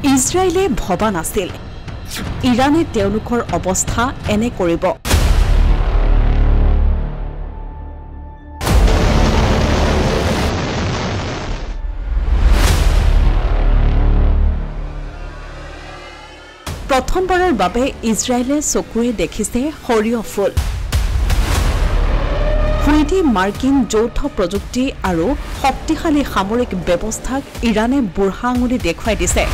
ইজৰাইলে ভবা নাছিল ইৰানে তেওঁলোকৰ অৱস্থা এনে কৰিব। প্ৰথমবাৰৰ বাবে ইজৰাইলে চকুৰে দেখিছে সৰিয়হ ফুল। 3D মাৰ্কিন যৌথ প্ৰযুক্তি আৰু শক্তিশালী সামৰিক ব্যৱস্থাক ইৰানে বুঢ়া আঙুলি দেখুৱাই দিছে।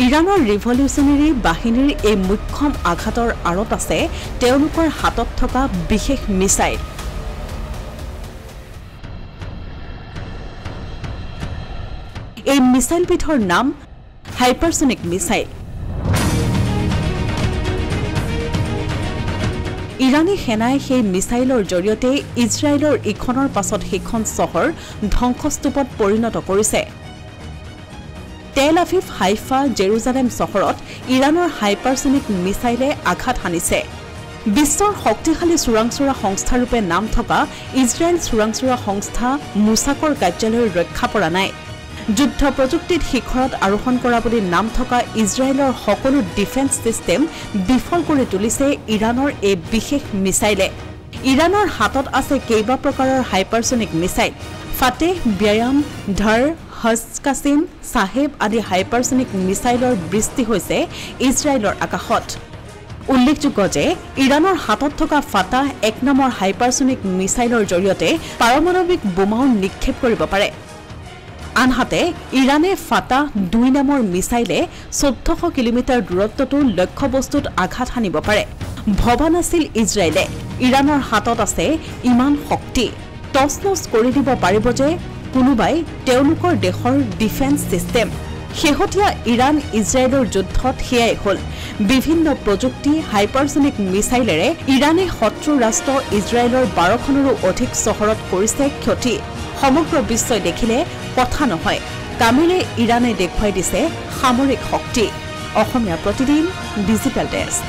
ইৰানৰ ৰিভলিউচনাৰী বাহিনীৰ এই মুখ্যম আঘাতৰ আঁৰত আছে তেওঁলোকৰ হাতত থকা বিশেষ মিছাইল। এই মিছাইলবিধৰ নাম হাইপাৰছনিক মিছাইল। ইৰানী সেনাই সেই মিছাইলৰ জৰিয়তে ইজৰাইলৰ ইখনৰ পাছত সিখন চহৰ ধ্বংসস্তূপত পৰিণত কৰিছে। তেল আভিভ, হাইফা, জেৰুজালেম চহৰত ইৰানৰ হাইপাৰছনিক মিছাইলে আঘাত হানিছে। বিশ্বৰ শক্তিশালী চোৰাংচোৰা সংস্থাৰূপে নাম থকা ইজৰাইল চোৰাংচোৰা সংস্থা মোছাকৰ কাৰ্যালয়ৰ ৰক্ষা পৰা নাই। যুদ্ধ প্ৰযুক্তিত শিখৰত আৰোহণ কৰা বুলি নাম থকা ইজৰাইলৰ সকলো ডিফেন্স ছিষ্টেম বিফল কৰি তুলিছে ইৰানৰ এই বিশেষ মিছাইলে। ইৰানৰ হাতত আছে কেইবা প্ৰকাৰৰ হাইপাৰছনিক মিছাইল। ফাটেহ, ব্যায়াম, ধৰ, হজ কাছিম, চাহেব আদি হাইপাৰছনিক মিছাইলৰ বৃষ্টি হৈছে ইজৰাইলৰ আকাশত। উল্লেখযোগ্য যে ইৰানৰ হাতত থকা ফাটাহ 1 নামৰ হাইপাৰছনিক মিছাইলৰ জৰিয়তে পাৰমাণৱিক বোমাও নিক্ষেপ কৰিব পাৰে। আনহাতে ইৰানে ফাটাহ 2 নামৰ মিছাইলে 1400 কিলোমিটাৰ দূৰত্বতো লক্ষ্যবস্তুত আঘাত হানিব পাৰে। ভবা নাছিল ইজৰাইলে ইৰানৰ হাতত আছে ইমান শক্তি। টচনচ কৰি দিব পাৰিব যে কোনোবাই তেওঁলোকৰ দেশৰ ডিফেন্স ছিষ্টেম। শেহতীয়া ইৰাণ ইজৰাইলৰ যুদ্ধত সেয়াই হ'ল। বিভিন্ন প্ৰযুক্তি হাইপাৰছনিক মিছাইলেৰে ইৰাণে শত্ৰু ৰাষ্ট্ৰ ইজৰাইলৰ 12খনৰো অধিক চহৰত কৰিছে ক্ষতি। সমগ্ৰ বিশ্বই দেখিলে কথা নহয়, কামেৰে ইৰাণে দেখুৱাই দিছে সামৰিক শক্তি। Asomiya Pratidin digital desk.